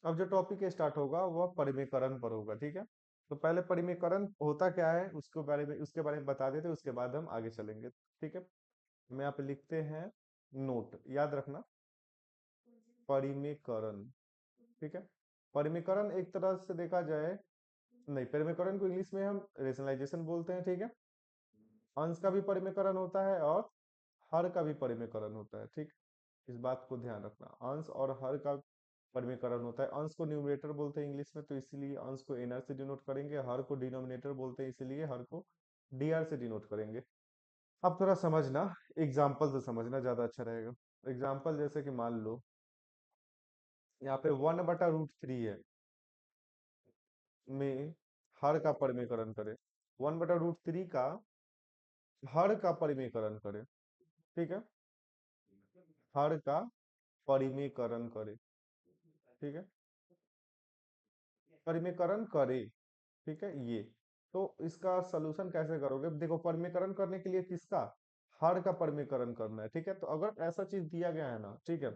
अब जो topic start होगा वह परिमेकरण पर होगा, ठीक है। तो पहले परिमेकरण होता क्या है उसके बारे में बता देते, उसके बाद हम आगे चलेंगे, ठीक है। हम यहाँ पे लिखते हैं नोट, याद रखना, परिमेकरण, ठीक है। परिमेकरण एक तरह से देखा जाए, नहीं, परिमेकरण को इंग्लिश में हम रेशनलाइजेशन बोलते हैं, ठीक है। अंश का भी परिमेकरण होता है और हर का भी परिमेकरण होता है, ठीक। इस बात को ध्यान रखना, अंश और हर का परिमेकरण होता है। अंश को न्यूमरेटर बोलते हैं इंग्लिश में, तो इसीलिए अंश को एनआर से डिनोट करेंगे। हर को डिनोमिनेटर बोलते हैं, इसीलिए हर को डीआर से डिनोट करेंगे। अब थोड़ा समझना, एग्जाम्पल से समझना ज्यादा अच्छा रहेगा। एग्जाम्पल जैसे कि मान लो यहाँ पे 1/√3 है, में हर का परिमेकरण करें। 1/√3 का हर का परिमेकरण करें, ठीक है। हर का परिमेकरण करें, ठीक है। परिमेकरण करे, ठीक है, ये। तो इसका सलूशन कैसे करोगे? देखो, परिमेकरण करने के लिए किसका, हर का परिमेकरण करना है, ठीक है। तो अगर ऐसा चीज दिया गया है ना, ठीक है,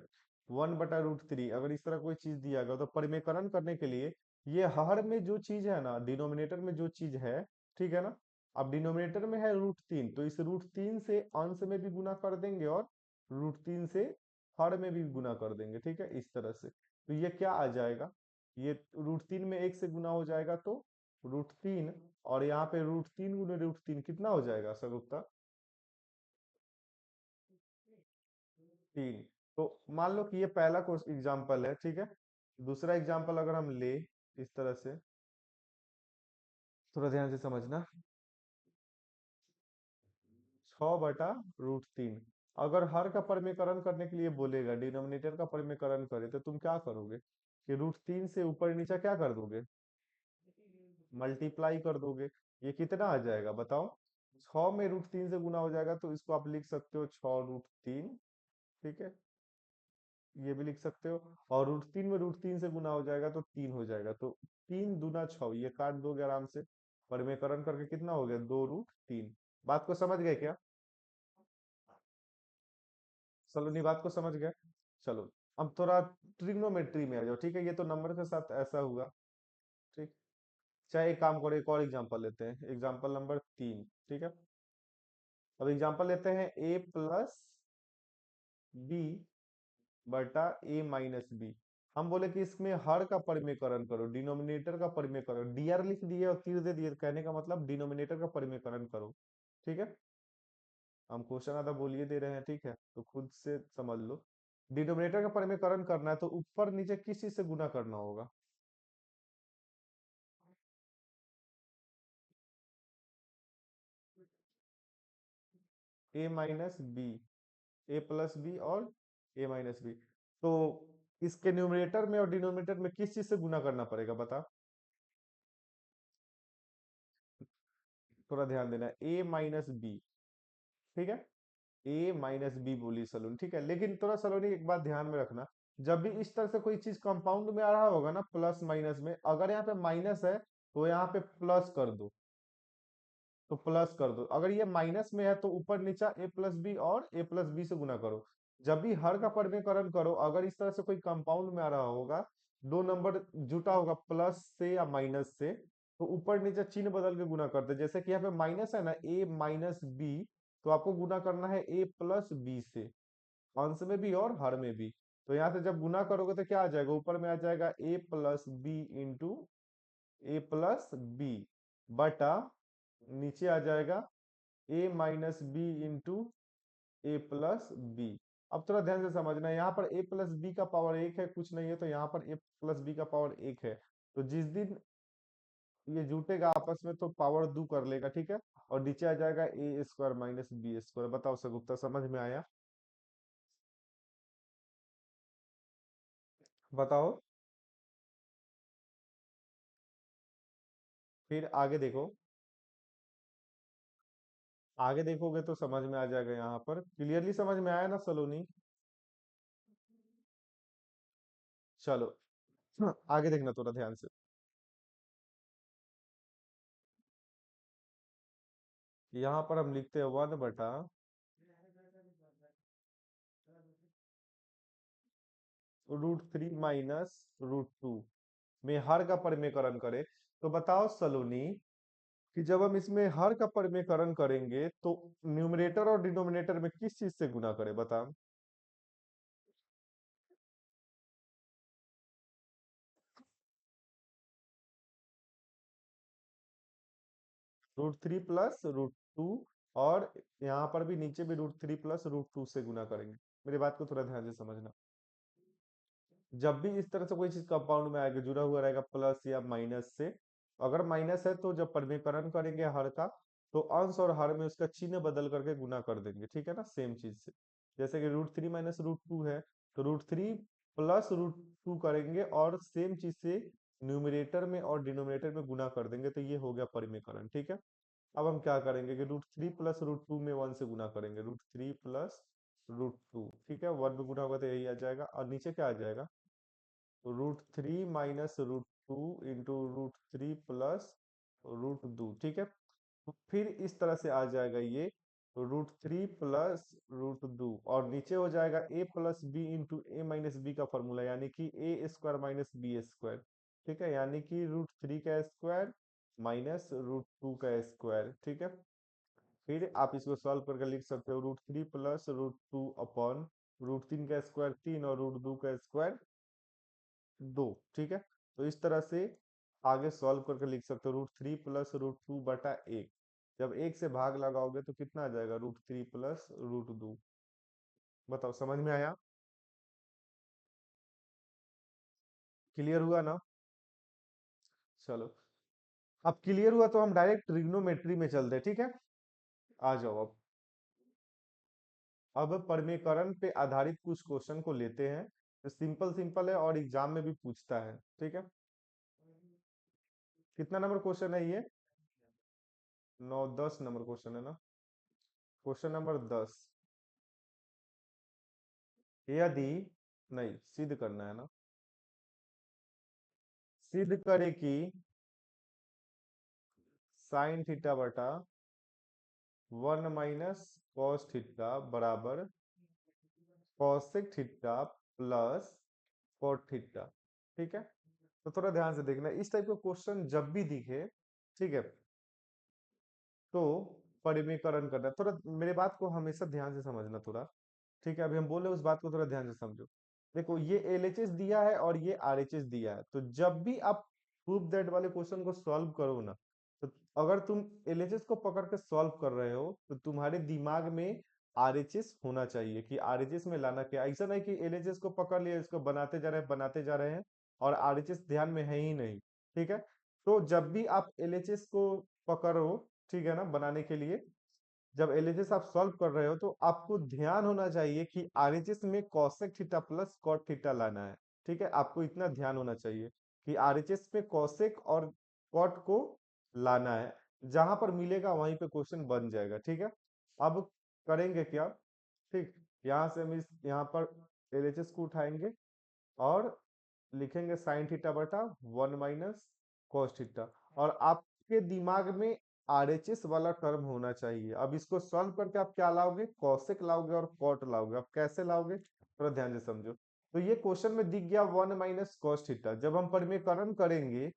1/√3, अगर इस तरह कोई चीज दिया गया तो परिमेकरण करने के लिए ये हर में जो चीज है ना, डिनोमिनेटर में जो चीज है, ठीक है ना। अब डिनोमिनेटर में है √3, तो इस √3 से अंश में भी गुना कर देंगे और √3 से हर में भी गुना कर देंगे, ठीक है, इस तरह से। तो ये क्या आ जाएगा, ये √3 में 1 से गुना हो जाएगा तो √3, और यहाँ पे √3 गुने √3 कितना हो जाएगा सर उत्तर? 3। तो मान लो कि ये पहला एग्जाम्पल है, ठीक है। दूसरा एग्जाम्पल अगर हम ले इस तरह से, थोड़ा ध्यान से समझना, 6/√3। अगर हर का परिमेकरण करने के लिए बोलेगा, डिनोमिनेटर का परिमेकरण करे, तो तुम क्या करोगे कि √3 से ऊपर नीचे क्या कर दोगे, मल्टीप्लाई कर दोगे। ये कितना आ जाएगा बताओ? 6 में √3 से गुना हो जाएगा, तो इसको आप लिख सकते हो 6√3, ठीक है, ये भी लिख सकते हो। और √3 में √3 से गुना हो जाएगा तो 3 हो जाएगा, तो 3 दूना 6, ये काट दोगे आराम से। परिमेकरण करके कितना हो गया, 2√3। बात को समझ गए क्या? सलोनी, बात को समझ गए? चलो, अब थोड़ा ट्रिग्नोमेट्री में आ जाओ, ठीक है। ये तो नंबर के साथ ऐसा हुआ, ठीक। चाहे एक काम करो, एक और एग्जांपल लेते हैं, एग्जांपल नंबर 3, ठीक है। अब एग्जांपल लेते हैं a+b बटा a-b। हम बोले कि इसमें हर का परिमेकरण करो, डिनोमिनेटर का परिमेकरण, डीआर लिख दिए और तीर दे दिए, कहने का मतलब डिनोमिनेटर का परिमेकरण करो, ठीक है। हम क्वेश्चन आधा बोलिए दे रहे हैं, ठीक है, तो खुद से समझ लो। डिनोमिनेटर का परिमेकरण करना है तो ऊपर नीचे किस चीज से गुना करना होगा? a-b, a+b और a-b। तो इसके न्यूमरेटर में और डिनोमिनेटर में किस चीज से गुना करना पड़ेगा बता? थोड़ा ध्यान देना, a-b, ठीक है। a-b बोली सलोनी, ठीक है। लेकिन थोड़ा सलोनी एक बात ध्यान में रखना, जब भी इस तरह से कोई चीज कंपाउंड में आ रहा होगा ना, प्लस माइनस में, अगर यहाँ पे माइनस है तो यहाँ पे प्लस कर दो, तो प्लस कर दो। अगर ये माइनस में है तो ऊपर नीचा a+b और a+b से गुना करो। जब भी हर का परिमेकरण करो, अगर इस तरह से कोई कंपाउंड में आ रहा होगा, दो नंबर जुटा होगा प्लस से या माइनस से, तो ऊपर नीचे चिन्ह बदल के गुना करते हैं। जैसे कि यहाँ पे माइनस है ना, a-b, तो आपको गुना करना है a+b से, अंश में भी और हर में भी। तो यहाँ से जब गुना करोगे तो क्या आ जाएगा, ऊपर में आ जाएगा a+b इंटू a+b बटा, नीचे आ जाएगा a-b इंटू a+b। अब थोड़ा ध्यान से समझना, यहाँ पर a+b का पावर 1 है, कुछ नहीं है, तो यहाँ पर a+b का पावर 1 है। तो जिस दिन ये जुटेगा आपस में तो पावर दो कर लेगा, ठीक है। और नीचे आ जाएगा a² - b²। बताओ सगुप्ता, समझ में आया? बताओ, फिर आगे देखो, आगे देखोगे तो समझ में आ जाएगा। यहाँ पर क्लियरली समझ में आया ना सलोनी? चलो, आगे देखना थोड़ा ध्यान से। यहाँ पर हम लिखते हैं 1 बटा √3 माइनस √2 में हर का परिमेयकरण करें, तो बताओ सलोनी कि जब हम इसमें हर का परिमेयकरण करेंगे तो न्यूमरेटर और डिनोमिनेटर में किस चीज से गुना करें, बताओ। √3 प्लस √2, और यहाँ पर भी नीचे भी √3 प्लस √2 से गुना करेंगे। मेरी बात को थोड़ा ध्यान से समझना। जब भी इस तरह से कोई चीज कंपाउंड में आएगा, जुड़ा हुआ रहेगा प्लस या माइनस से, अगर माइनस है तो जब परिमेयकरण करेंगे हर का, तो अंश और हर में उसका चिन्ह बदल करके गुना कर देंगे, ठीक है ना, सेम चीज से। जैसे कि √3 माइनस √2 है, तो √3 प्लस √2 करेंगे और सेम चीज से न्यूमरेटर में और डिनोमिनेटर में गुना कर देंगे, तो ये हो गया परिमेयकरण, ठीक है। अब हम क्या करेंगे कि √3 प्लस √2 में 1 से गुना करेंगे, √3 प्लस √2, ठीक है, 1 में गुना होगा तो यही आ जाएगा, और नीचे क्या आ जाएगा, √3 माइनस √2 इंटू √3 प्लस √2, ठीक है। तो फिर इस तरह से आ जाएगा ये √3 प्लस √2, और नीचे हो जाएगा a plus B into A minus B का फॉर्मूला, यानी कि A square minus B square, ठीक है, यानी कि √3 का स्क्वायर माइनस √2 का स्क्वायर, ठीक है। फिर आप इसको सॉल्व करके लिख सकते हो √3 प्लस √2 अपॉन √3 का स्क्वायर 3 और √2 का स्क्वायर 2, ठीक है। तो इस तरह से आगे सॉल्व करके लिख सकते हो √3 प्लस √2 बटा 1। जब 1 से भाग लगाओगे तो कितना आ जाएगा, √3 प्लस √2। बताओ समझ में आया? क्लियर हुआ ना? चलो, अब क्लियर हुआ तो हम डायरेक्ट ट्रिग्नोमेट्री में चलते हैं, ठीक है। आ जाओ अब परिमेयकरण पे आधारित कुछ क्वेश्चन को लेते हैं। तो सिंपल सिंपल है और एग्जाम में भी पूछता है, ठीक है। कितना नंबर क्वेश्चन है ये? 9-10 नंबर क्वेश्चन है ना। क्वेश्चन नंबर 10, यदि, नहीं सिद्ध करना है ना, सिद्ध करे कि साइन थीटा बटा 1 माइनस कॉस थीटा बराबर cosec theta plus cot theta, ठीक है। तो थोड़ा ध्यान से देखना, इस टाइप का क्वेश्चन जब भी दिखे, ठीक है, तो परिमेयकरण करना, थोड़ा मेरे बात को हमेशा ध्यान से समझना थोड़ा, ठीक है। अभी हम बोल रहे हैं उस बात को थोड़ा ध्यान से समझो। देखो ये एलएचएस दिया है और ये आरएचएस दिया है, तो जब भी आप प्रूफ दैट वाले क्वेश्चन को सॉल्व करो ना, तो अगर तुम एलएचएस को पकड़ के सॉल्व कर रहे हो तो तुम्हारे दिमाग में आरएचएस होना चाहिए, कि आरएचएस में लाना क्या। ऐसा नहीं कि एलएचएस को पकड़ लिया, इसको बनाते जा रहे हैं बनाते जा रहे हैं और आरएचएस ध्यान में है ही नहीं, ठीक है। तो जब भी आप एलएचएस को पकड़ो, ठीक है ना, बनाने के लिए, जब एलएचएस आप सॉल्व कर रहे हो तो आपको ध्यान होना चाहिए कि आरएचएस में cosec theta plus cot theta लाना है, ठीक है। आपको इतना ध्यान होना चाहिए कि आरएचएस में कॉसेक और कॉट को लाना है, जहां पर मिलेगा वहीं पे क्वेश्चन बन जाएगा, ठीक है। अब करेंगे क्या, ठीक, यहाँ से हम इस यहाँ पर एलएचएस को उठाएंगे और लिखेंगे साइन थीटा बटा 1 माइनस कॉस थीटा, और आपके दिमाग में आरएचएस वाला टर्म होना चाहिए। अब इसको सॉल्व करके आप क्या लाओगे, कॉसेक लाओगे और कॉट लाओगे। आप कैसे लाओगे, थोड़ा ध्यान से समझो। तो ये क्वेश्चन में दिख गया 1 माइनस कॉस थीटा, जब हम परिमेयकरण करेंगे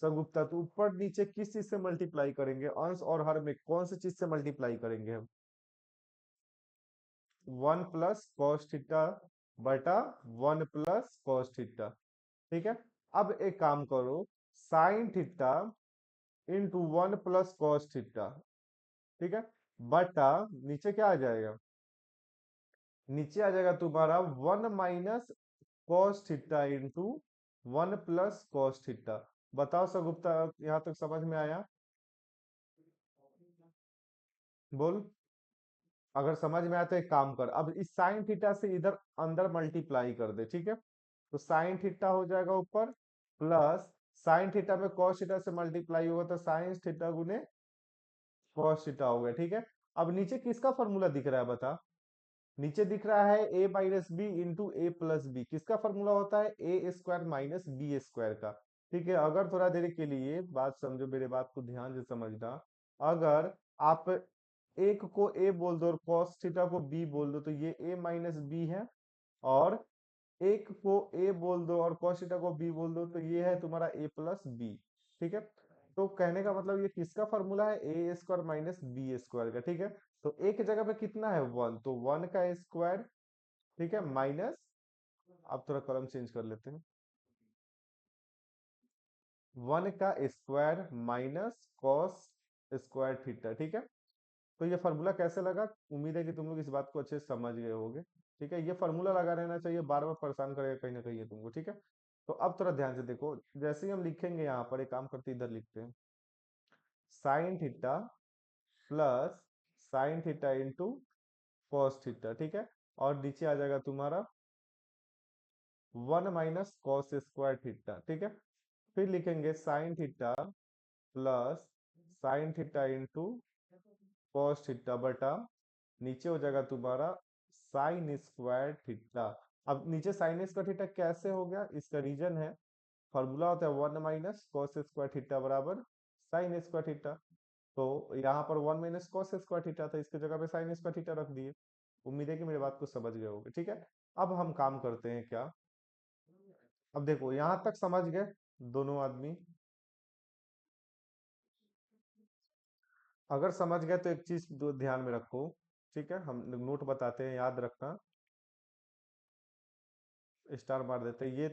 सगुप्ता, तो ऊपर नीचे किस चीज से मल्टीप्लाई करेंगे, अंश और हर में कौन सी चीज से मल्टीप्लाई करेंगे हम, 1 प्लस कॉस थीटा बटा 1 प्लस कॉस थीटा, ठीक है। अब एक काम करो, sign theta into 1 plus cos theta, ठीक है, बटा नीचे क्या आ जाएगा, नीचे आ जाएगा तुम्हारा 1 minus cos theta into 1 plus cos theta. बताओ सगुप्ता, यहां तक समझ में आया? बोल। अगर समझ में आया तो एक काम कर, अब इस साइन थीटा से इधर अंदर मल्टीप्लाई कर दे, ठीक है। तो साइन थीटा हो जाएगा ऊपर, प्लस साइन थीटा में कॉस थीटा से मल्टीप्लाई होगा तो साइन थीटा गुने कॉस थीटा हो गया, ठीक है। अब नीचे किसका फॉर्मूला दिख रहा है बता, नीचे दिख रहा है a minus B into A plus B. किसका फॉर्मूला होता है, A square minus B square का, ठीक है। अगर थोड़ा देर के लिए बात समझो, मेरे बात को ध्यान से समझना, अगर आप एक को a बोल दो और cos थीटा को b बोल दो, तो ये a माइनस बी है, और एक को ए बोल दो और cos थीटा को बी बोल दो, तो ये है तुम्हारा ए प्लस बी। ठीक है, तो कहने का मतलब ये किसका फॉर्मूला है, A square minus B square का। ठीक है, तो एक जगह पे कितना है, वन, तो वन का स्क्वायर, ठीक है, माइनस, अब थोड़ा कलम चेंज कर लेते हैं, वन का square minus cos square theta. ठीक है, तो ये फार्मूला कैसे लगा, उम्मीद है कि तुम लोग इस बात को अच्छे से समझ गए होगे। ठीक है, ये फार्मूला लगा रहना चाहिए, बार बार परेशान करेगा कहीं ना कहीं ये तुमको। ठीक है, तो अब थोड़ा ध्यान से देखो, जैसे ही हम लिखेंगे यहाँ पर, एक काम करते इधर लिखते हैं, sine theta plus sine theta into cos theta. ठीक है, और नीचे आ जाएगा तुम्हारा one minus cos square theta. ठीक है, फिर लिखेंगे sine theta plus sine theta into cos theta बटा, नीचे हो जाएगा तुम्हारा साइन स्क्वायर थीटा। अब नीचे साइन स्क्वायर थीटा कैसे हो गया, इसका रीजन है, फॉर्मूला होता है one minus cos square theta बराबर साइन स्क्वायर थीटा। तो यहाँ पर one minus cos square theta था, इसकी जगह पे साइन स्क्वायर थीटा रख दिए। उम्मीद है कि मेरी बात को समझ गए होगे। ठीक है, अब हम काम करते हैं क्या, अब देखो यहाँ तक समझ गए दोनों आदमी, अगर समझ गए तो एक चीज जो ध्यान में रखो। ठीक है, हम नोट बताते हैं, याद रखना, स्टार मार देते हैं ये,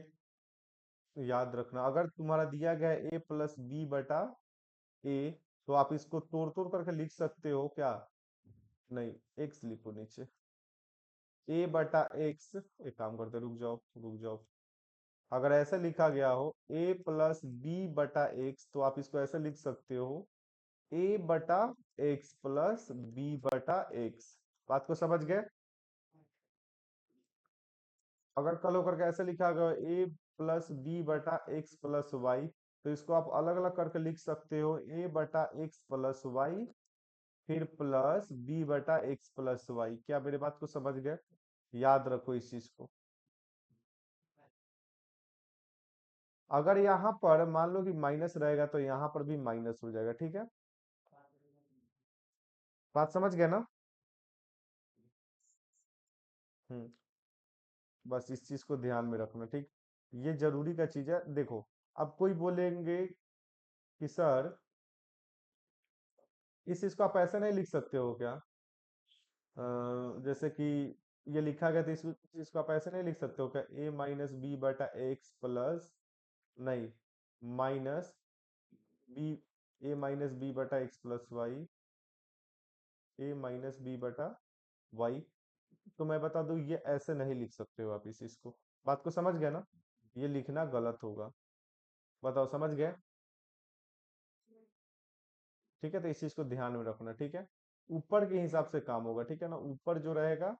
याद रखना, अगर तुम्हारा दिया गया है ए प्लस बी बटा ए, तो आप इसको तोड़ तोड़ करके लिख सकते हो क्या, नहीं, एक्स लिखो नीचे, ए बटा एक्स, एक काम करते रुक जाओ रुक जाओ, अगर ऐसे लिखा गया हो ए प्लस बी बटा एक्स, तो आप इसको ऐसे लिख सकते हो ए बटा एक्स प्लस बी बटा एक्स। बात को समझ गए, अगर कल होकर के ऐसे लिखा गया ए प्लस बी बटा एक्स प्लस वाई, तो इसको आप अलग अलग करके लिख सकते हो ए बटा एक्स प्लस वाई, फिर प्लस बी बटा एक्स प्लस वाई। क्या मेरे बात को समझ गए, याद रखो इस चीज को। अगर यहाँ पर मान लो कि माइनस रहेगा, तो यहाँ पर भी माइनस हो जाएगा। ठीक है, बात समझ गए ना। हम्म, बस इस चीज को ध्यान में रखना। ठीक, ये जरूरी का चीज है। देखो, अब कोई बोलेंगे कि सर इस चीज को आप ऐसे नहीं लिख सकते हो क्या, जैसे कि ये लिखा गया था, इस चीज को आप ऐसे नहीं लिख सकते हो क्या, ए माइनस बी बटा एक्स प्लस, नहीं, माइनस बी, ए माइनस बी बटा एक्स प्लस वाई, ए माइनस बी बटा वाई। तो मैं बता दूं, ये ऐसे नहीं लिख सकते हो आप इस चीज को। बात को समझ गए ना, ये लिखना गलत होगा। बताओ समझ गए। ठीक है, तो इस चीज को ध्यान में रखना। ठीक है, ऊपर के हिसाब से काम होगा। ठीक है ना, ऊपर जो रहेगा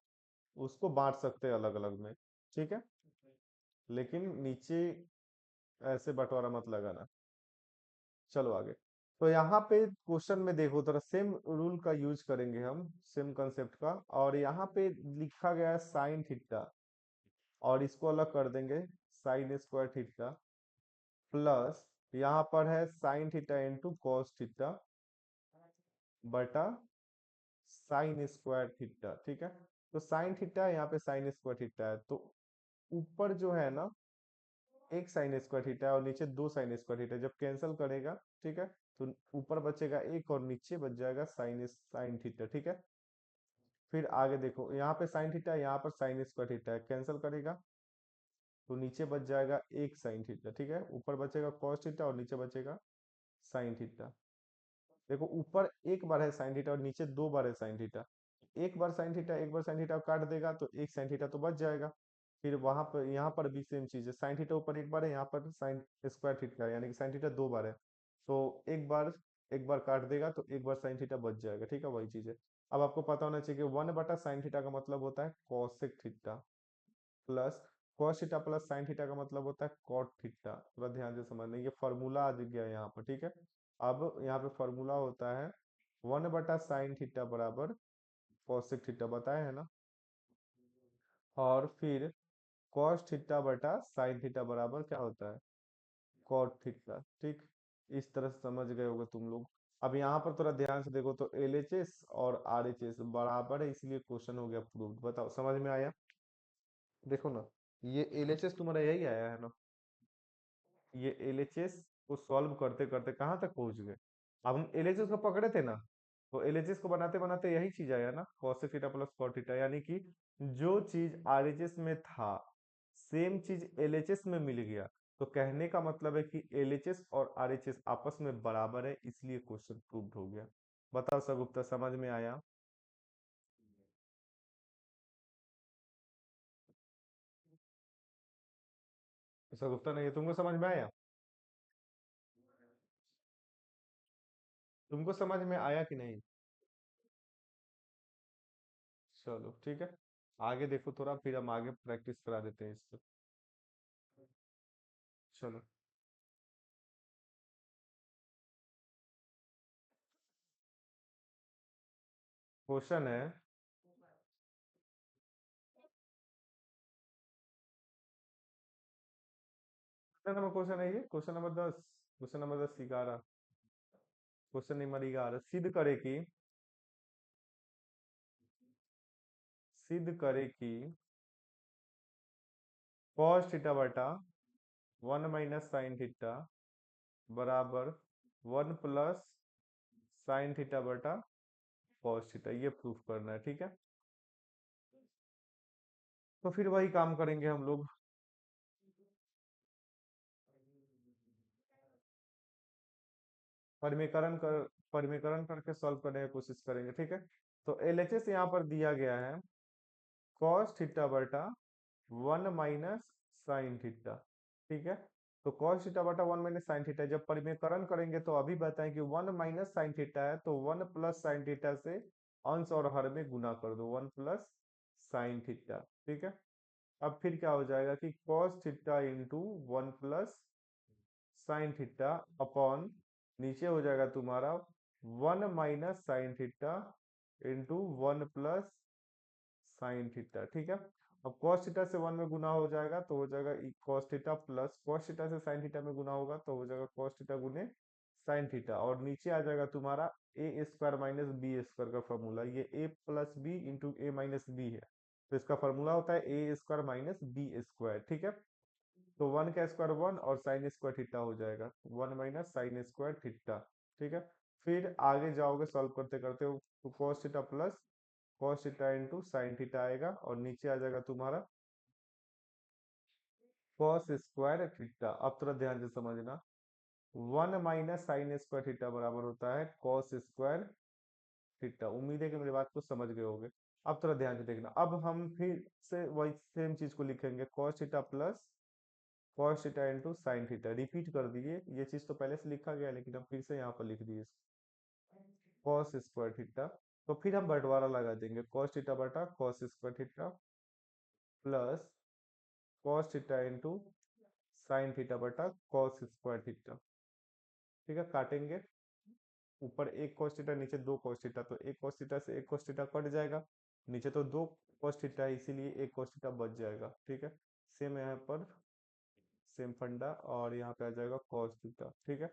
उसको बांट सकते हैं अलग अलग में। ठीक है, लेकिन नीचे ऐसे बंटवारा मत लगाना। चलो आगे, तो यहाँ पे क्वेश्चन में देखो, थोड़ा सेम रूल का यूज करेंगे हम, सेम कंसेप्ट का, और यहाँ पे लिखा गया है साइन थीटा, और इसको अलग कर देंगे, साइन स्क्वायर थीटा प्लस, यहाँ पर है sign theta into cos theta बटा साइन स्क्वायर थीटा। ठीक है, तो साइन थीटा है, यहाँ पे साइन स्क्वायर थीटा है, तो ऊपर जो है ना एक साइन स्क्वायर थीटा है और नीचे दो साइन स्क्वायर थीटा, जब कैंसिल करेगा, ठीक है, तो ऊपर बचेगा एक और नीचे बच जाएगा साइन साइन थीटा। ठीक है, फिर आगे देखो, यहाँ पे साइन थीटा, यहाँ पर साइन स्क्वायर थीटा है, कैंसिल करेगा तो नीचे बच जाएगा एक साइन थीटा। ठीक है, ऊपर बचेगा कॉस थीटा और नीचे बचेगा साइन थीटा। देखो, ऊपर एक बार है साइन थीटा और नीचे दो बार है साइन थीटा, एक बार साइन थीटा एक बार साइन थीटा काट देगा तो एक साइन थीटा तो बच जाएगा। फिर वहां पर यहाँ पर भी सेम चीज है, साइन थीटा ऊपर एक बार है, यहाँ पर साइन स्क्वायर थीटा यानी कि साइन थीटा दो बार है, तो एक बार काट देगा तो एक बार साइन थीटा बच जाएगा। ठीक है, वही चीज है। अब आपको पता होना चाहिए कि वन बटा साइन थीटा का मतलब होता है cosec theta, plus cos theta plus sine theta का मतलब होता है कॉट थीटा। थोड़ा ध्यान से समझना, ये फॉर्मूला आ गया यहाँ पर। ठीक है, अब यहाँ पे फॉर्मूला होता है वन बटा साइन थीटा बराबर कॉसेक थीटा, बताया है ना, और फिर कॉस थीटा बटा साइन थीटा बराबर क्या होता है, कॉट थीटा। ठीक, इस तरह से समझ गए होगे तुम लोग। अब यहाँ पर थोड़ा ध्यान से देखो, तो एलएचएस और आरएचएस बराबर है, इसलिए क्वेश्चन हो गया प्रूव्ड। बताओ समझ में आया, देखो ना, ये एलएचएस तुम्हारा यही आया है ना? ये एलएचएस को सॉल्व करते करते कहाँ तक पहुंच गए? अब हम एलएचएस को पकड़े थे ना, तो एलएचएस को बनाते बनाते यही चीज आया ना, cos theta plus cot theta, यानी कि जो चीज आरएचएस में था सेम चीज एलएचएस में मिल गया। तो कहने का मतलब है कि एलएचएस और आरएचएस आपस में बराबर है, इसलिए क्वेश्चन प्रूव्ड हो गया। बताओ सगुप्ता, समझ में आया? सगुप्ता नहीं, तुमको समझ में आया? तुमको समझ में आया कि नहीं? चलो ठीक है, आगे देखो थोड़ा, फिर हम आगे प्रैक्टिस करा देते हैं इसको। चलो। क्वेश्चन है, कितना नंबर क्वेश्चन है ये? Question number 10। Question number 10 11। Question number 11, सिद्ध करे कि cos थीटा बटा 1 - sin थीटा बराबर 1 + sin थीटा बटा cos थीटा, ये प्रूफ करना है, ठीक है? तो फिर वही काम करेंगे हम लोग। परिमीकरण कर परिमीकरण करके सॉल्व करने की कोशिश करेंगे, ठीक है? तो एलएचएस यहाँ पर दिया गया है cos थीटा बटा 1 - sin थीटा, ठीक है? तो cos थीटा बटा 1 - sin थीटा, जब परिमेयकरण करेंगे तो अभी बताएं कि 1 - sin थीटा है, तो 1 + sin थीटा से अंश और हर में गुना कर दो, 1 + sin थीटा, ठीक है? अब फिर क्या हो जाएगा कि cos theta into 1 + sin theta upon, नीचे हो जाएगा तुम्हारा 1 - sin theta into 1 + sin theta, ठीक है? अब cos थीटा से 1 में गुना हो जाएगा तो हो जाएगा cos theta, plus cos theta से sin थीटा में गुना होगा तो हो जाएगा cos थीटा गुने sin थीटा, और नीचे आ जाएगा तुम्हारा a² - b² का फॉर्मूला। ये a + b into a - b है, तो इसका फॉर्मूला होता है a² - b², ठीक है? तो 1 का स्क्वायर 1 और sin² थीटा हो जाएगा 1 - sin²थीटा, ठीक है? फिर आगे जाओगे सॉल्व करते करते हो, तो cos theta plus cos theta into sin theta आएगा, और नीचे आ जाएगा तुम्हारा cos² थीटा। अब थोड़ा ध्यान से समझना, 1 - sin² थीटा बराबर होता है cos² थीटा। उम्मीद है कि मेरी बात को समझ गए होगे। अब थोड़ा ध्यान से देखना, अब हम फिर से वही सेम चीज को लिखेंगे, cos theta plus cos theta into sine theta, repeat कर दिए, ये चीज तो पहले से लिखा गया है, लेकिन हम फिर से यहाँ पर लिख दिए cos²थीटा। तो फिर हम बंटवारा लगा देंगे, cos थीटा बटा cos²थीटा plus cos theta into sine theta बटा cos²थीटा, ठीक है? काटेंगे, ऊपर एक cos थीटा, नीचे दो cos थीटा, तो एक cos थीटा से एक cos थीटा कट जाएगा, नीचे तो दो cos थीटा है, इसीलिए एक cos थीटा बच जाएगा, ठीक है? सेम यहाँ पर सेम फंडा, और यहाँ पे आ जाएगा cos थीटा, ठीक है?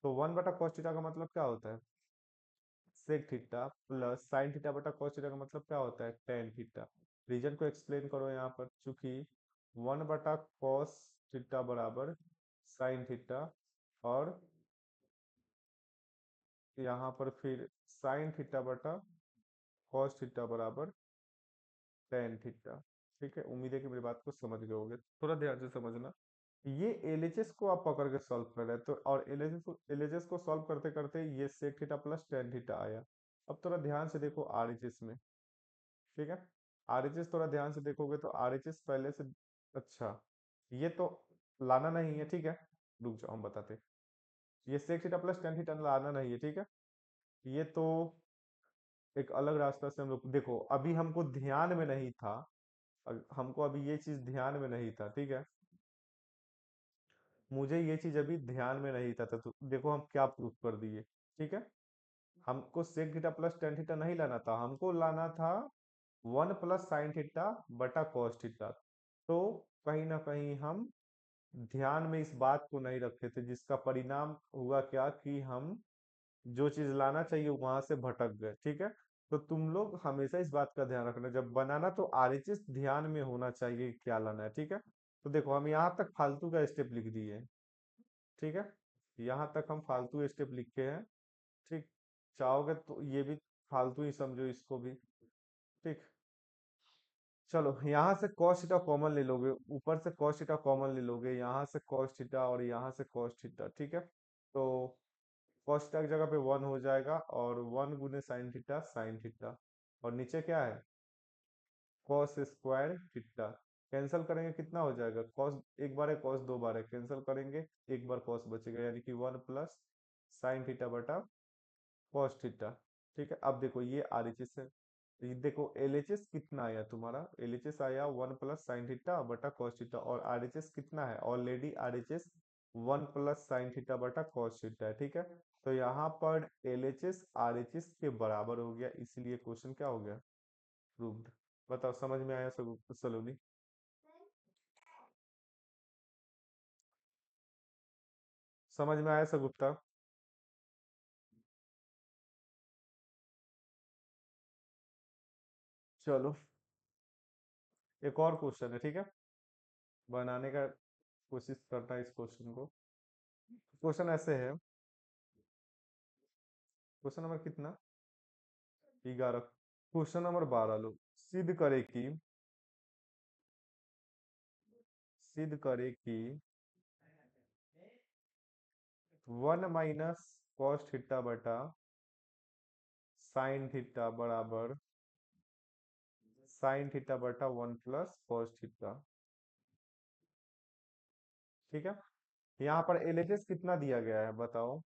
तो 1/cos थीटा का मतलब क्या होता है? Sec theta, plus sine theta बटा cos थीटा का मतलब क्या होता है? Tan theta. रीजन को एक्सप्लेन करो यहाँ पर, चूंकि 1/cos थीटा बराबर साइन थीटा, और यहाँ पर फिर साइन थीटा बटा cos थीटा बराबर टेन थीटा, ठीक है? उम्मीद है कि मेरी बात को समझ गए होगे, थोड़ा ध्यान से समझना। ये एलएचएस को आप पकड़ के सॉल्व कर रहे हैं, तो और एलएचएस को सॉल्व करते करते ये sec theta plus tan theta आया। अब थोड़ा ध्यान से देखो आरएचएस में, ठीक है? आरएचएस थोड़ा ध्यान से देखोगे तो आरएचएस पहले से, अच्छा, ये तो लाना नहीं है, ठीक है? रुक जाओ, हम बताते। ये sec theta plus tan theta लाना नहीं है, ठीक है? ये तो एक अलग रास्ता से हम लोग, देखो अभी हमको ध्यान में नहीं था, हमको अभी ये चीज ध्यान में नहीं था, ठीक है? मुझे ये चीज अभी ध्यान में नहीं था, तो देखो हम क्या प्रूफ कर दिए, ठीक है? हमको sec theta plus tan theta नहीं लाना था, हमको लाना था 1 + sin थीटा बटा cos थीटा। तो कहीं ना कहीं हम ध्यान में इस बात को नहीं रखे थे, जिसका परिणाम हुआ क्या कि हम जो चीज लाना चाहिए वहां से भटक गए, ठीक है? तो तुम लोग हमेशा इस बात का ध्यान रखना, जब बनाना तो आरएचएस ध्यान में होना चाहिए क्या लाना है, ठीक है? तो देखो हम यहाँ तक फालतू का स्टेप लिख दिए, ठीक है, यहाँ तक हम फालतू स्टेप लिखे हैं, ठीक। चाहोगे तो ये भी फालतू ही समझो इसको भी, ठीक। चलो यहाँ से cos थीटा कॉमन ले लोगे, ऊपर से cos थीटा कॉमन ले लोगे, यहाँ से cos थीटा और यहाँ से cos थीटा, ठीक है। तो cos थीटा की जगह पे 1 हो जाएगा, और 1 गुने sin थीटा, और नीचे क्या है, cos स्क्वायर थीटा। कैंसिल करेंगे कितना हो जाएगा, cos एक बार है, cos दो बार है, कैंसिल करेंगे एक बार cos बचेगा, यानी कि 1 प्लस साइन थीटा बटा cos थीटा, ठीक है। अब देखो ये आरएचएस है, ये देखो एलएचएस कितना आया तुम्हारा, एलएचएस आया 1 प्लस साइन थीटा बटा cos थीटा, और आरएचएस कितना है, already RHS 1 plus sine theta बटा cos थीटा है, ठीक है। तो यहाँ पर एलएचएस आरएचएस के बराबर हो गया, इसलिए क्वेश्चन क्या हो गया, प्रूव्ड। बताओ समझ में आया सलोनी? समझ में आया गुप्ता? चलो एक और क्वेश्चन है, ठीक है, बनाने का कोशिश करना है इस क्वेश्चन को। क्वेश्चन ऐसे है, क्वेश्चन नंबर कितना, 11। क्वेश्चन नंबर 12 लो। सिद्ध करे कि, सिद्ध करे कि 1 माइनस कॉस थीटा बटा साइन थीटा बराबर साइन थीटा बटा 1 प्लस कॉस थीटा, ठीक है। यहाँ पर एलएचएस कितना दिया गया है बताओ।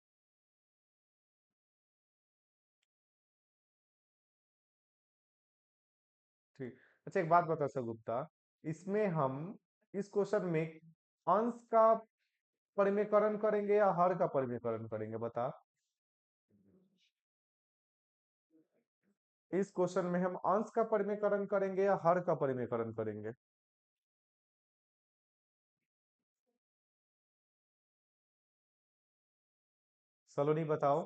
ठीक। अच्छा एक बात बता सर गुप्ता, इसमें हम इस क्वेश्चन में अंश का परिमेयकरण करेंगे या हर का परिमेयकरण करेंगे बता। इस क्वेश्चन में हम अंश का परिमेयकरण करेंगे या हर का परिमेयकरण करेंगे। सलोनी बताओ।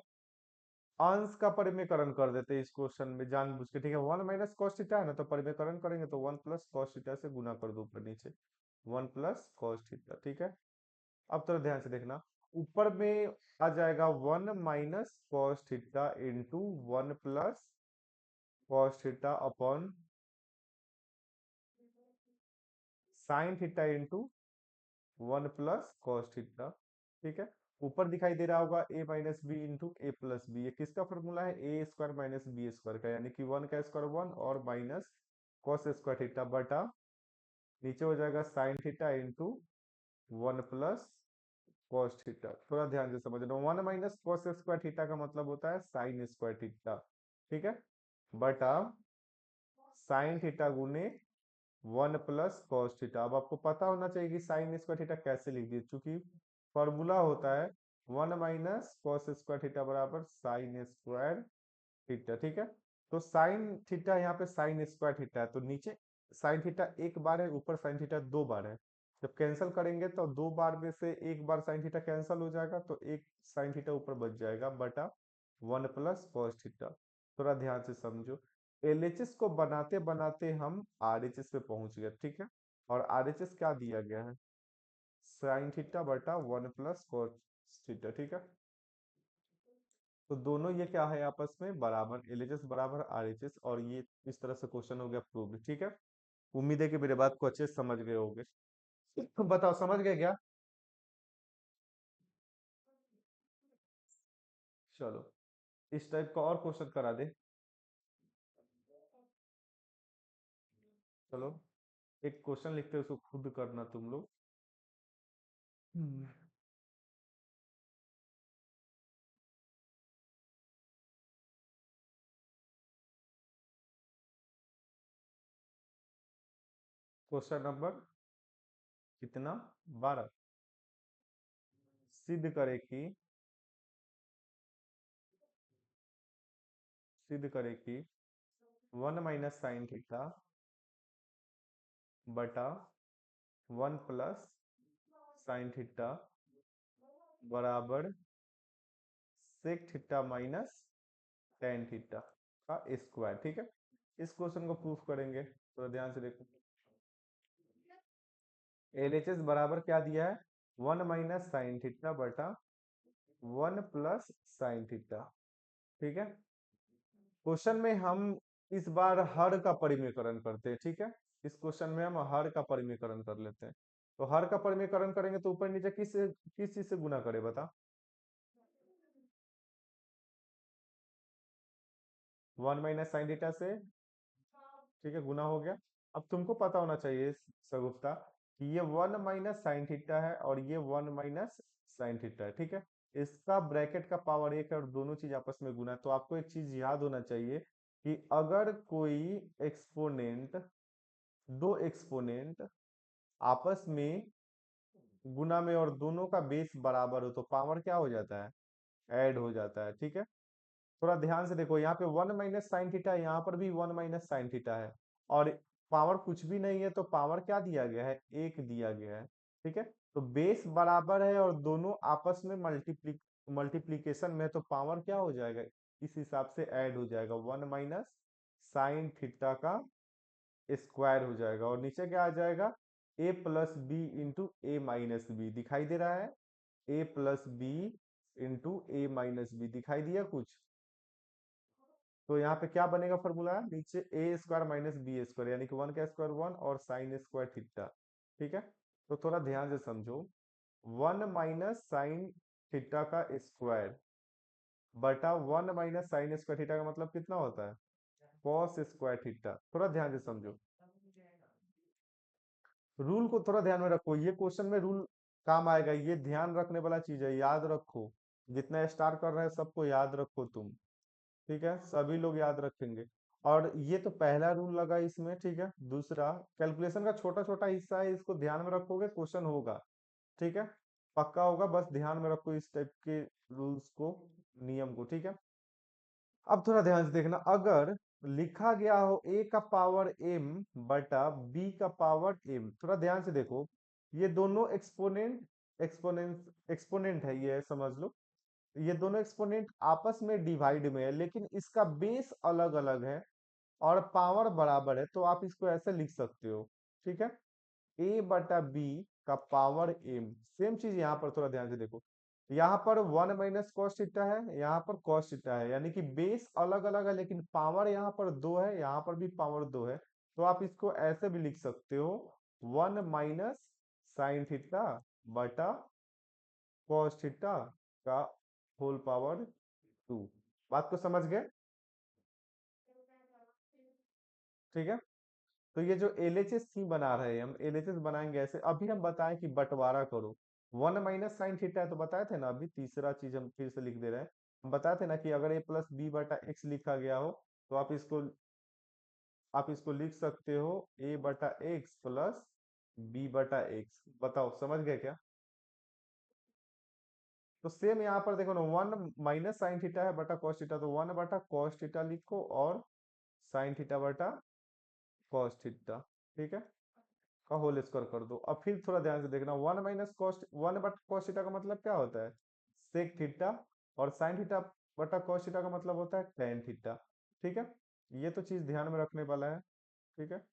अंश का परिमेयकरण कर देते हैं इस क्वेश्चन में जानबूझ के, ठीक है। 1 माइनस कॉस थीटा है ना, तो परिमेयकरण करेंगे तो 1 प्लस कॉस थीटा से गुना कर दो ऊपर नीचे, 1 प्लस कॉस थीटा, ठीक है। अब तो ध्यान से देखना, ऊपर में आ जाएगा 1 minus cos theta into 1 plus cos theta upon sine theta into 1 plus cos theta, ठीक है। ऊपर दिखाई दे रहा होगा a minus B into A plus B, ये किसका फॉर्मूला है, A square minus B square का, यानी कि 1 का स्क्वायर 1 और माइनस कॉस स्क्वायर थीटा बटा नीचे हो जाएगा sign theta into 1 plus cos theta. थोड़ा ध्यान से समझना, 1 माइनस कॉस स्क्वायर थीटा का मतलब होता है साइन स्क्वायर थीटा, ठीक है, बटा साइन थीटा गुने 1 प्लस कॉस थीटा। अब आपको पता होना चाहिए कि साइन स्क्वायर थीटा कैसे लिख दिए, चूंकि फॉर्मूला होता है 1 माइनस कॉस स्क्वायर थीटा बराबर साइन स्क्वायर थीटा, ठीक है। तो साइन थीटा यहाँ पे साइन स्क्वायर थीटा है, तो नीचे साइन थीटा एक बार है, ऊपर साइन थीटा दो बार है। जब कैंसिल करेंगे तो दो बार में से एक बार साइन थीटा कैंसिल हो जाएगा, तो एक साइन थीटा ऊपर बच जाएगा बटा 1 प्लस कॉस थीटा। थोड़ा ध्यान से समझो, एलएचएस को बनाते बनाते हम आरएचएस पे पहुंच गए, ठीक है। और आरएचएस क्या दिया गया है, साइन थीटा बटा 1 प्लस कॉस थीटा, ठीक है। तो दोनों ये क्या है आपस में बराबर, एलएचएस बराबर आरएचएस, और ये इस तरह से क्वेश्चन हो गया प्रूव्ड, ठीक है। उम्मीद है कि मेरे बात को अच्छे से समझ गए होंगे। बताओ समझ गए क्या? चलो इस टाइप का और क्वेश्चन करा दे। चलो एक क्वेश्चन लिखते हैं, उसको खुद करना तुम लोग। क्वेश्चन नंबर कितना, 12। सिद्ध करे कि, सिद्ध करे कि 1 माइनस साइन थीटा बटा 1 प्लस साइन थीटा बराबर sec theta minus tan theta का स्क्वायर, ठीक है। इस क्वेश्चन को प्रूफ करेंगे, थोड़ा ध्यान से देखो। एलएचएस बराबर क्या दिया है, 1 - sin थीटा बटा 1 + sin थीटा। ठीक है, क्वेश्चन में हम इस बार हर का परिमेयकरण करते हैं। ठीक है, इस क्वेश्चन में हम हर का परिमेयकरण कर लेते हैं। तो हर का परिमेयकरण करेंगे तो ऊपर नीचे किस चीज से गुना करे बता। 1 - sin थीटा से। ठीक है, गुना हो गया। अब तुमको पता होना चाहिए सगुप्ता कि ये 1 - sin थीटा है और ये 1 - sin थीटा है। ठीक है, इसका ब्रैकेट का पावर 1 है और दोनों चीज आपस में गुना है। तो आपको एक चीज याद होना चाहिए कि अगर कोई एक्सपोनेंट, दो एक्सपोनेंट आपस में गुना में और दोनों का बेस बराबर हो तो पावर क्या हो जाता है, ऐड हो जाता है। ठीक है, थोड़ा ध्यान से देखो, यहाँ पे 1 - sin थीटा है, यहाँ पर भी 1 - sin थीटा है और पावर कुछ भी नहीं है तो पावर क्या दिया गया है, 1 दिया गया है। ठीक है, तो बेस बराबर है और दोनों आपस में मल्टीप्लीकेशन में है, तो पावर क्या हो जाएगा, इस हिसाब से ऐड हो जाएगा, 1 - sin थीटा का स्क्वायर हो जाएगा और नीचे क्या आ जाएगा, a + b × a - b दिखाई दे रहा है, a + b × a - b दिखाई दिया कुछ। तो यहाँ पे क्या बनेगा फॉर्मूला, नीचे a² - b² यानी कि 1 का स्क्वायर 1 और sin² थीटा। ठीक है, तो थोड़ा ध्यान से समझो, 1 - sin थीटा का स्क्वायर बटा 1 - sin² थीटा का मतलब कितना होता है, cos² थीटा। थोड़ा ध्यान से समझो, रूल को थोड़ा ध्यान में रखो, ये क्वेश्चन में रूल काम आएगा, ये ध्यान रखने वाला चीज है, याद रखो। जितना स्टार कर रहे हैं सबको याद रखो तुम। ठीक है, सभी लोग याद रखेंगे। और ये तो पहला रूल लगा इसमें। ठीक है, दूसरा कैलकुलेशन का छोटा छोटा हिस्सा है, इसको ध्यान में रखोगे क्वेश्चन होगा। ठीक है, पक्का होगा, बस ध्यान में रखो इस टाइप के रूल्स को, नियम को। ठीक है, अब थोड़ा ध्यान से देखना, अगर लिखा गया हो a का पावर m बटा b का पावर m, थोड़ा ध्यान से देखो, ये दोनों एक्सपोनेंट है, ये समझ लो, ये दोनों एक्सपोनेंट आपस में डिवाइड में है लेकिन इसका बेस अलग अलग है और पावर बराबर है, तो आप इसको ऐसे लिख सकते हो। ठीक है, a बटा b का पावर m, सेम चीज यहाँ पर थोड़ा ध्यान से देखो, यहाँ पर 1 - cos थीटा है, यहाँ पर cos थीटा है, यानी कि बेस अलग अलग है लेकिन पावर यहाँ पर 2 है, यहाँ पर भी पावर 2 है। तो आप इसको ऐसे भी लिख सकते हो, 1 - sin थीटा बटा cos थीटा का होल पावर 2। बात को समझ गए। ठीक है, तो ये जो एलएचएस सी बना रहे हैं, हम एलएचएस बनाएंगे ऐसे। अभी हम बताएं कि बंटवारा करो, 1 - sin थीटा है तो बताए थे ना, अभी तीसरा चीज हम फिर से लिख दे रहे हैं। हम बताए थे ना कि अगर a + b/x लिखा गया हो तो आप इसको लिख सकते हो a/x प्लस b/x। बताओ समझ गए क्या। तो सेम यहाँ पर देखो ना, 1 - sin थीटा है बटा cos थीटा, तो 1/cos थीटा लिखो और sin थीटा बटा cos थीटा। ठीक है, का होल स्क्वायर कर दो। अब फिर थोड़ा ध्यान से देखना, 1 - cos थीटा का मतलब क्या होता है, सेक थीटा, और साइन थीटा बटा cos थीटा का मतलब होता है tan थीटा। ठीक है, ये तो चीज ध्यान में रखने वाला है। ठीक है,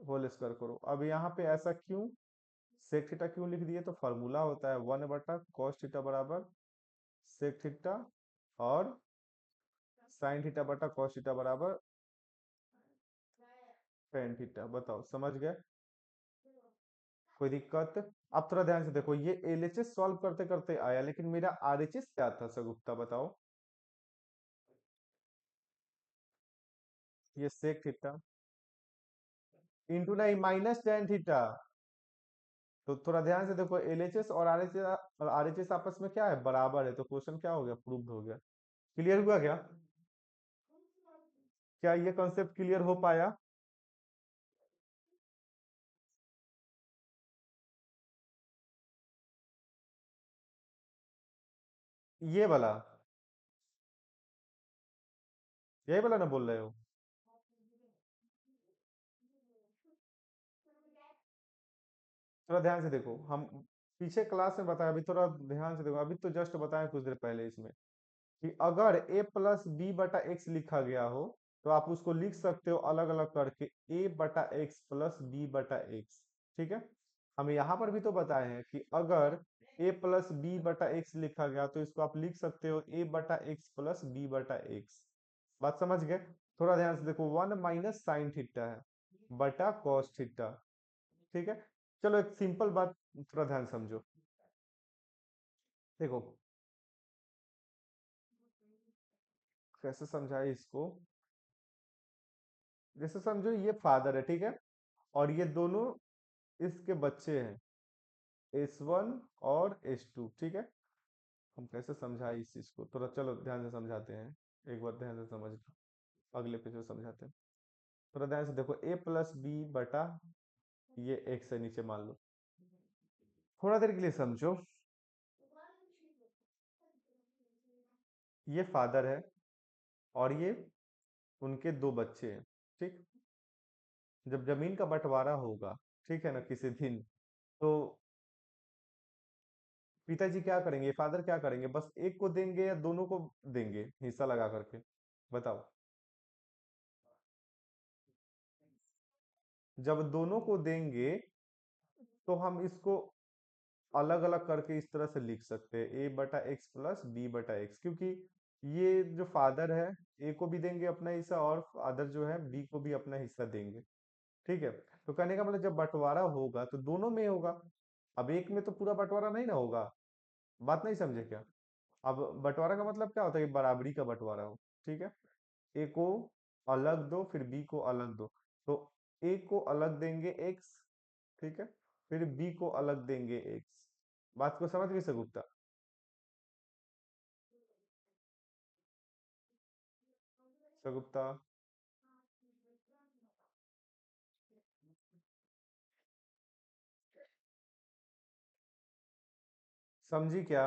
होल स्क्वायर करो। अब यहाँ पे ऐसा क्यों, सेक थीटा क्यों लिख दिए, तो फॉर्मूला होता है 1/cos थीटा बराबर सेक थीटा और साइन थीटा बटा cos थीटा बराबर tan थीटा। बताओ समझ गए, कोई दिक्कत। अब थोड़ा ध्यान से देखो, ये एलएचएस सॉल्व करते करते आया लेकिन मेरा आरएचएस क्या था सगुप्ता बताओ। ये सेक थीटा इंटू नहीं, माइनस tan थीटा। तो थोड़ा ध्यान से देखो, एलएचएस और आरएचएस आपस में क्या है, बराबर है, तो क्वेश्चन क्या हो गया, प्रूव्ड हो गया। क्लियर हुआ क्या, क्या ये कॉन्सेप्ट क्लियर हो पाया। ये वाला, यही वाला ना बोल रहे हो। थोड़ा ध्यान से देखो, हम पीछे क्लास में बताया, अभी थोड़ा ध्यान से देखो, अभी तो जस्ट बताया कुछ देर पहले इसमें कि अगर a + b/x लिखा गया हो तो आप उसको लिख सकते हो अलग अलग करके a/x प्लस b/x। ठीक है, हम यहाँ पर भी तो बताए हैं कि अगर a प्लस बी बटा एक्स लिखा गया तो इसको आप लिख सकते हो a बटा एक्स प्लस बी बटा एक्स। बात समझ गए? थोड़ा ध्यान से देखो, 1 - साइन थीटा है बटा कॉस थीटा। ठीक है, चलो एक सिंपल बात थोड़ा ध्यान समझो। देखो कैसे समझाए इसको, जैसे समझो ये फादर है, ठीक है, और ये दोनों इसके बच्चे हैं, S1 और S2। ठीक है, हम कैसे समझाए इस चीज को, थोड़ा चलो ध्यान से समझाते हैं। एक बार ध्यान से समझ लो, अगले पेज में समझाते हैं। थोड़ा ध्यान से देखो, a प्लस बी बटा ये x है नीचे मान लो, थोड़ा देर के लिए समझो। ये फादर है और ये उनके दो बच्चे हैं। ठीक, जब जमीन का बंटवारा होगा, ठीक है ना, किसी दिन, तो पिताजी क्या करेंगे, फादर क्या करेंगे, बस एक को देंगे या दोनों को देंगे हिस्सा लगा करके? बताओ। जब दोनों को देंगे तो हम इसको अलग अलग करके इस तरह से लिख सकते हैं, a बटा एक्स प्लस बी बटा एक्स, क्योंकि ये जो फादर है a को भी देंगे अपना हिस्सा और फादर जो है b को भी अपना हिस्सा देंगे। ठीक है, तो कहने का मतलब जब बंटवारा होगा तो दोनों में होगा। अब एक में तो पूरा बंटवारा नहीं ना होगा। बात नहीं समझे क्या? अब बंटवारा का मतलब क्या होता है कि बराबरी का बंटवारा हो। ठीक है, ए को अलग दो फिर बी को अलग दो, तो ए को अलग देंगे एक्स, ठीक है, फिर बी को अलग देंगे एक्स। बात को समझ गए सगुप्ता? सगुप्ता समझी क्या?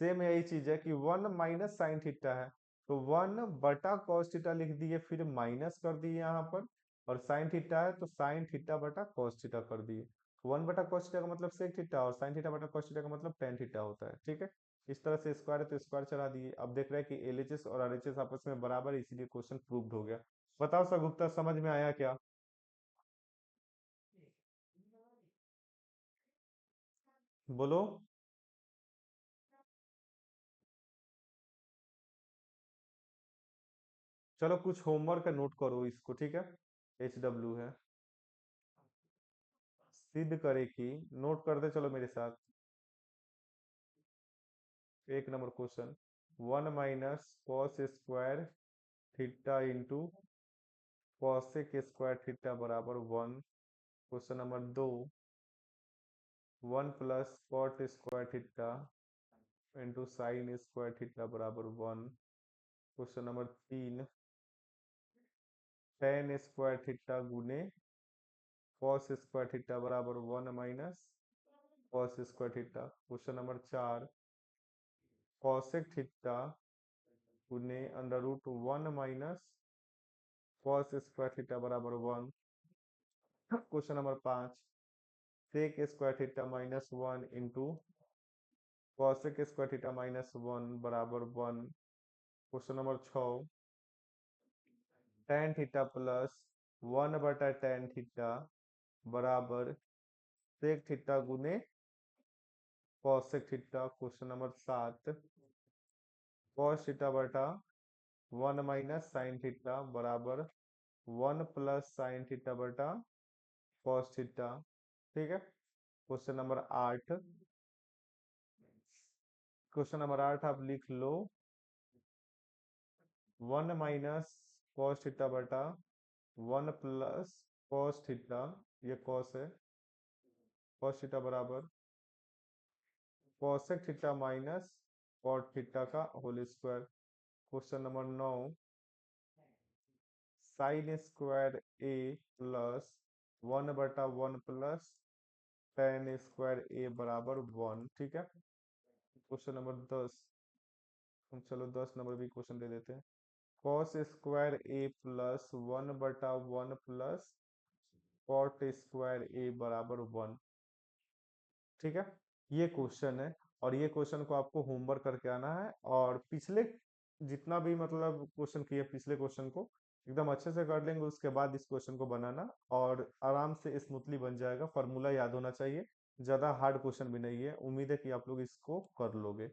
सेम यही चीज है कि 1 - साइन थीटा है, तो 1 बटा कॉस थीटा लिख दिए, फिर माइनस कर दिए यहाँ पर, और साइन थीटा है तो साइन थीटा बटा कॉस थीटा कर दिए। 1 बटा कॉस थीटा का मतलब सेक थीटा, और साइन थीटा बटा कॉस थीटा का मतलब टेन थीटा होता है। ठीक है, इस तरह से स्क्वायर है तो स्क्वायर चला दिए। अब देख रहे हैं कि एलएचएस और आरएचएस आपस में बराबर है, इसीलिए क्वेश्चन प्रूव्ड हो गया। बताओ सर समझ में आया क्या? बोलो। चलो कुछ होमवर्क नोट करो इसको, ठीक है, HW है, सिद्ध करे कि, नोट करते चलो मेरे साथ। एक number question, 1 - cos square theta into cosec square theta बराबर 1। Question number 2, 1 + cot square theta into sine square theta बराबर 1। Question number 3, tan square theta गुने कॉस स्क्वायर थीटा बराबर 1 - cos square theta. Question number 4, cosec theta गुने √1 - cos square theta बराबर 1। Question number 5, sec square theta -1 into cosec square theta -1 बराबर 1। Question number 6, tan theta plus 1/tan theta बराबर sec theta गुने cosec theta. Question number 7, cos theta बटा 1 - sign theta बराबर 1 + sign theta बटा cos theta. ठीक है, question number 8, आप लिख लो, 1 - कॉस थीटा बटा 1 + कॉस थीटा, ये कॉस है, कॉस थीटा बराबर cosec theta minus cot theta का whole square. Question number 9, sine square A plus 1/1 plus ten square A बराबर 1। ठीक है, क्वेश्चन नंबर 10, हम चलो 10 नंबर भी क्वेश्चन दे देते हैं। Cos square A plus 1/1 plus cot square A बराबर 1। ठीक है, ये क्वेश्चन है, और ये क्वेश्चन को आपको होमवर्क करके आना है, और पिछले जितना भी मतलब क्वेश्चन किए पिछले क्वेश्चन को एकदम अच्छे से कर लेंगे, उसके बाद इस क्वेश्चन को बनाना और आराम से स्मूथली बन जाएगा। फॉर्मूला याद होना चाहिए, ज्यादा हार्ड क्वेश्चन भी नहीं है, उम्मीद है कि आप लोग इसको कर लोगे।